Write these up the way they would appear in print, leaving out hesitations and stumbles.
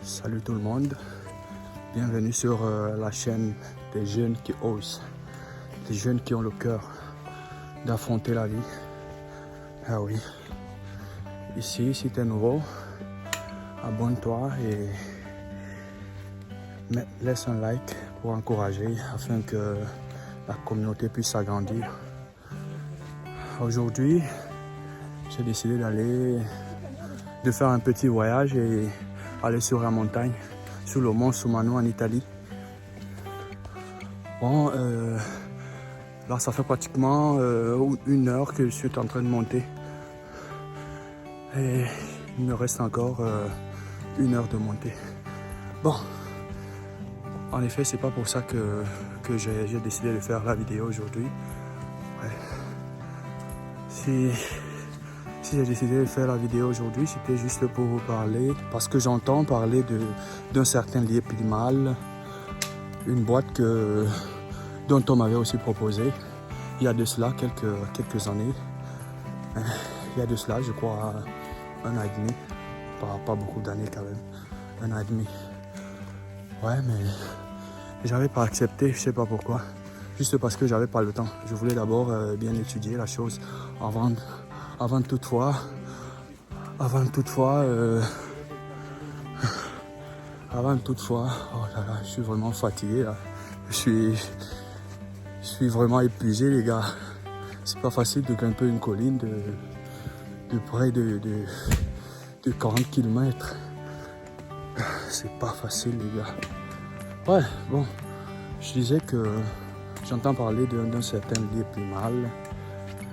Salut tout le monde, bienvenue sur la chaîne des jeunes qui osent, des jeunes qui ont le cœur d'affronter la vie. Ah oui, ici si t'es nouveau, abonne-toi et laisse un like pour encourager afin que la communauté puisse s'agrandir. Aujourd'hui, j'ai décidé de faire un petit voyage et aller sur la montagne, sur le mont Sumano en Italie. Bon, là ça fait pratiquement 1 heure que je suis en train de monter. Et il me reste encore 1 heure de montée. Bon, en effet, c'est pas pour ça que j'ai décidé de faire la vidéo aujourd'hui. Ouais. Si j'ai décidé de faire la vidéo aujourd'hui, c'était juste pour vous parler, parce que j'entends parler d'un certain Liepli-Mal, une boîte dont on m'avait aussi proposé il y a de cela quelques années. Il y a de cela, je crois, 1 an et demi, pas beaucoup d'années quand même, 1 an et demi. Ouais, mais j'avais pas accepté, je sais pas pourquoi, juste parce que j'avais pas le temps. Je voulais d'abord bien étudier la chose avant toutefois, oh là là, je suis vraiment fatigué là. Je suis vraiment épuisé les gars. C'est pas facile de grimper une colline de près de 40 km. C'est pas facile les gars. Ouais, bon, je disais que j'entends parler d'un certain Liepli-Mal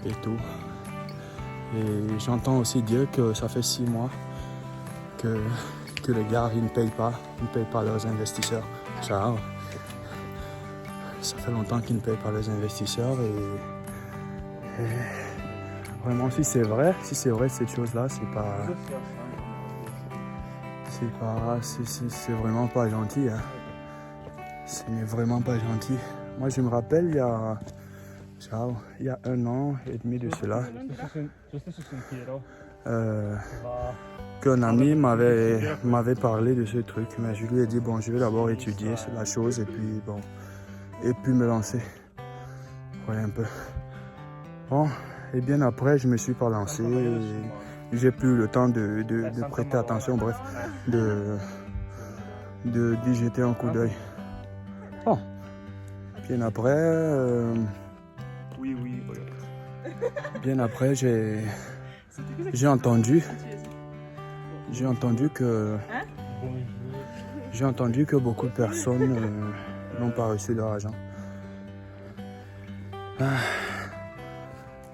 et tout. Et j'entends aussi dire que ça fait 6 mois que les gars ils ne payent pas leurs investisseurs. Ciao. Ça fait longtemps qu'ils ne payent pas leurs investisseurs et vraiment si c'est vrai cette chose-là, c'est vraiment pas gentil. Hein. Ce n'est vraiment pas gentil. Moi je me rappelle il y a 1 an et demi de cela, qu'un ami m'avait parlé de ce truc, mais je lui ai dit bon, je vais d'abord étudier la chose et puis me lancer. Voilà un peu. Bon, et bien après je me suis pas lancé, j'ai plus le temps de prêter attention, bref, d'y jeter un coup d'œil. Bon, bien après, j'ai entendu que beaucoup de personnes n'ont pas reçu leur argent.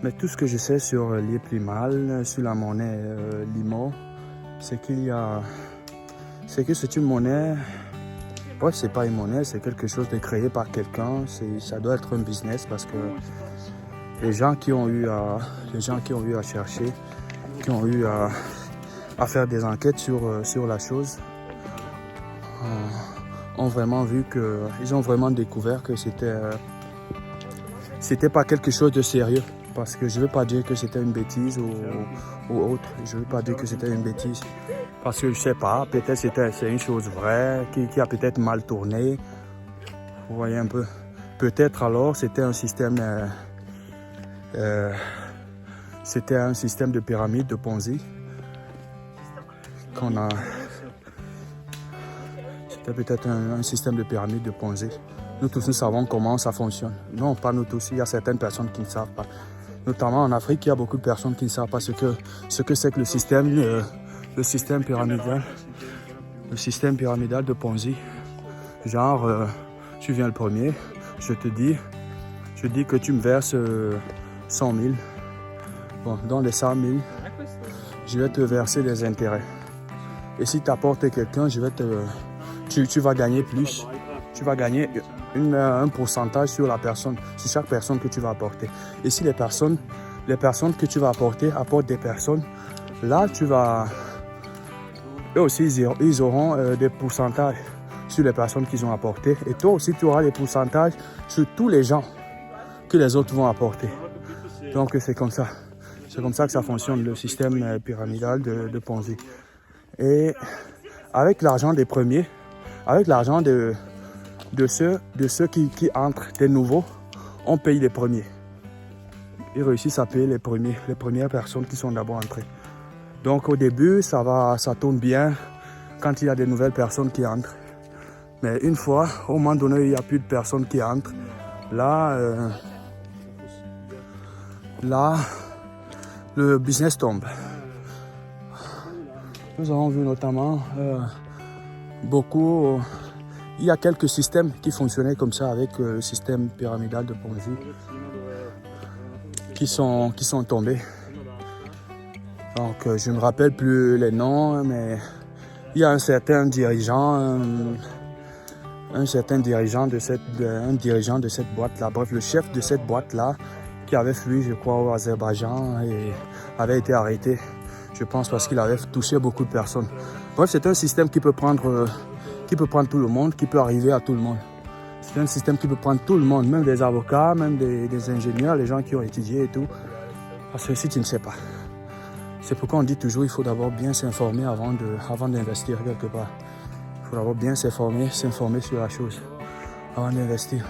Mais tout ce que je sais sur Liepli-Mal, sur la monnaie Limo, c'est que c'est une monnaie. Ouais, c'est pas une monnaie, c'est quelque chose de créé par quelqu'un. Ça doit être un business parce que les gens qui ont eu à chercher, qui ont eu à faire des enquêtes sur la chose, ont vraiment vu ils ont vraiment découvert que c'était pas quelque chose de sérieux. Parce que je veux pas dire que c'était une bêtise ou autre. Je veux pas dire que c'était une bêtise. Parce que je sais pas, peut-être c'est une chose vraie qui a peut-être mal tourné. Vous voyez un peu. Peut-être alors c'était un système de pyramide de Ponzi C'était peut-être un système de pyramide de Ponzi. Nous tous nous savons comment ça fonctionne. Non, pas nous tous. Il y a certaines personnes qui ne savent pas. Notamment en Afrique, il y a beaucoup de personnes qui ne savent pas ce que c'est que le système pyramidal. Le système pyramidal de Ponzi. Genre, tu viens le premier, je dis que tu me verses 100 000. Bon, dans les 100 000, je vais te verser des intérêts. Et si tu apportes quelqu'un, tu vas gagner plus. Tu vas gagner un pourcentage sur chaque personne que tu vas apporter. Et si les personnes que tu vas apporter apportent des personnes, là eux aussi ils auront des pourcentages sur les personnes qu'ils ont apportées. Et toi aussi tu auras des pourcentages sur tous les gens que les autres vont apporter. Donc c'est comme ça. C'est comme ça que ça fonctionne, le système pyramidal de Ponzi. Et avec l'argent des premiers, avec l'argent de ceux qui entrent, des nouveaux, on paye les premiers. Ils réussissent à payer les premières personnes qui sont d'abord entrées. Donc au début, ça tourne bien quand il y a des nouvelles personnes qui entrent. Mais une fois, au moment donné, il n'y a plus de personnes qui entrent. Là, le business tombe. Nous avons vu notamment beaucoup. Il y a quelques systèmes qui fonctionnaient comme ça avec le système pyramidal de Ponzi qui sont tombés. Donc je ne me rappelle plus les noms, mais il y a un certain dirigeant de cette boîte-là, bref, le chef de cette boîte-là, qui avait fui, je crois, au Azerbaïdjan et avait été arrêté, je pense, parce qu'il avait touché beaucoup de personnes. Bref, c'est un système qui peut prendre tout le monde, qui peut arriver à tout le monde. C'est un système qui peut prendre tout le monde, même des avocats, même des ingénieurs, les gens qui ont étudié et tout. Parce que si tu ne sais pas. C'est pourquoi on dit toujours qu'il faut d'abord bien s'informer avant d'investir quelque part. Il faut d'abord bien s'informer sur la chose avant d'investir.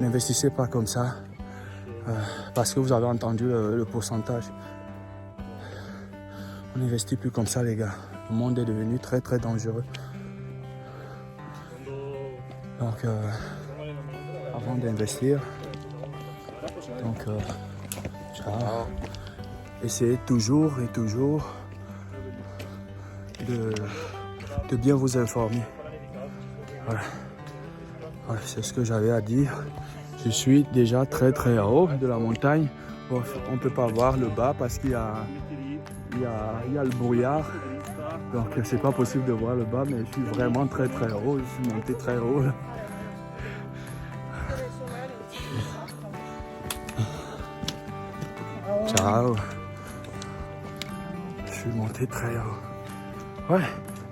N'investissez pas comme ça parce que vous avez entendu le pourcentage. On n'investit plus comme ça, les gars. Le monde est devenu très très dangereux. Donc, avant d'investir, essayez toujours et toujours de bien vous informer. Voilà. Voilà, c'est ce que j'avais à dire. Je suis déjà très très haut de la montagne. Bon, on ne peut pas voir le bas parce qu'il y a le brouillard. Donc c'est pas possible de voir le bas, mais je suis vraiment très très haut. Je suis monté très haut. Là. Ciao. Je suis monté très haut. Ouais,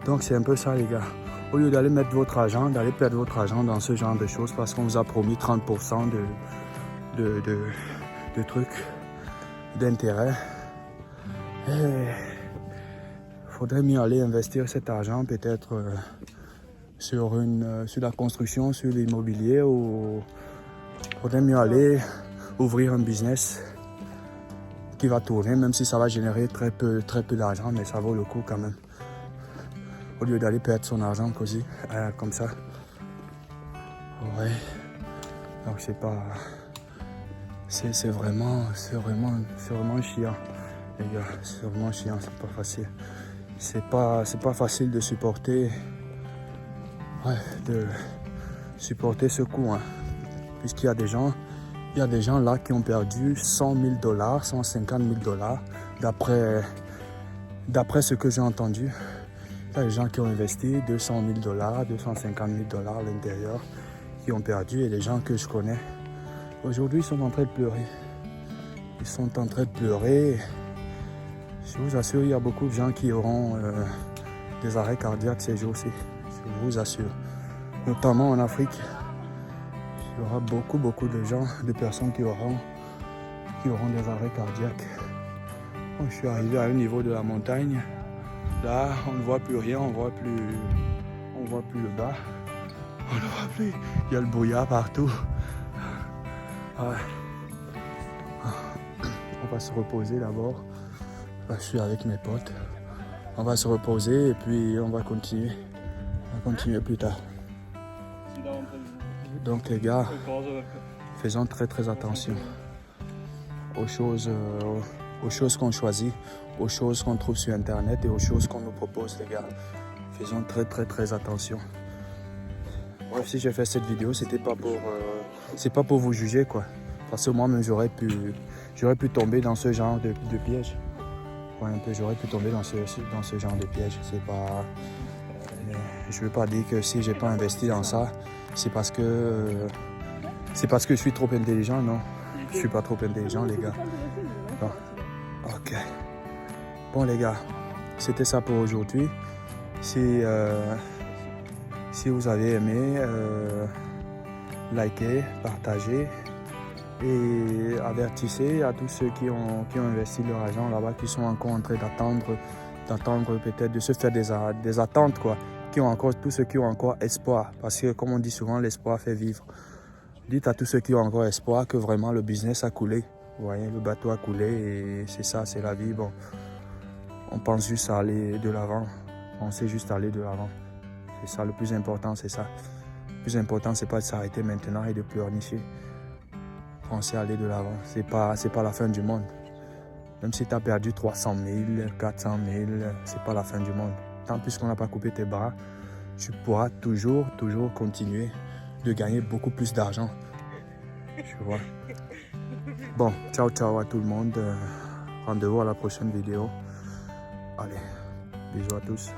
donc c'est un peu ça les gars. Au lieu d'aller mettre votre argent, d'aller perdre votre argent dans ce genre de choses parce qu'on vous a promis 30% de trucs, d'intérêt. Il faudrait mieux aller investir cet argent peut-être sur la construction, sur l'immobilier ou il faudrait mieux aller ouvrir un business qui va tourner, même si ça va générer très peu d'argent, mais ça vaut le coup quand même. Au lieu d'aller perdre son argent comme ça. Ouais. Donc c'est pas... C'est vraiment chiant. Les gars, c'est vraiment chiant, c'est pas facile. C'est pas facile de supporter... Ouais, de supporter ce coup, hein. Puisqu'il y a des gens... Il y a des gens là qui ont perdu 100 000 $, 150 000 $, d'après ce que j'ai entendu. Il y a des gens qui ont investi 200 000 $, 250 000 $ à l'intérieur, qui ont perdu, et les gens que je connais, aujourd'hui, ils sont en train de pleurer. Ils sont en train de pleurer. Je vous assure, il y a beaucoup de gens qui auront des arrêts cardiaques ces jours-ci. Je vous assure. Notamment en Afrique. Il y aura beaucoup de gens, de personnes qui auront des arrêts cardiaques. Bon, je suis arrivé à un niveau de la montagne. Là, on ne voit plus rien, on voit plus le bas. On ne voit plus. Il y a le brouillard partout. Ouais. On va se reposer d'abord. Là, je suis avec mes potes. On va se reposer et puis on va continuer. On va continuer plus tard. Donc les gars, faisons très attention aux choses qu'on choisit, aux choses qu'on trouve sur internet et aux choses qu'on nous propose, les gars. Faisons très attention. Bref, si j'ai fait cette vidéo, c'est pas pour vous juger, quoi. Parce que moi-même j'aurais pu tomber dans ce genre de piège. Ouais, j'aurais pu tomber dans ce genre de piège. Je veux pas dire que si j'ai pas investi dans ça, c'est parce que je suis trop intelligent, non. Je suis pas trop intelligent, les gars. Bon. Ok. Bon, les gars, c'était ça pour aujourd'hui. Si vous avez aimé, likez, partagez et avertissez à tous ceux qui ont investi leur argent là-bas, qui sont encore en train d'attendre peut-être de se faire des attentes, quoi. tous ceux qui ont encore espoir. Parce que comme on dit souvent, l'espoir fait vivre. Dites à tous ceux qui ont encore espoir que vraiment le business a coulé. Vous voyez, le bateau a coulé et c'est ça, c'est la vie. Bon, on pense juste à aller de l'avant. Pensez juste à aller de l'avant. C'est ça, le plus important, c'est ça. Le plus important, c'est pas de s'arrêter maintenant et de pleurnicher. Pensez à aller de l'avant. C'est pas la fin du monde. Même si tu as perdu 300 000, 400 000, c'est pas la fin du monde. Tant plus qu'on n'a pas coupé tes bras, tu pourras toujours continuer de gagner beaucoup plus d'argent. Tu vois. Bon, ciao à tout le monde. Rendez-vous à la prochaine vidéo. Allez, bisous à tous.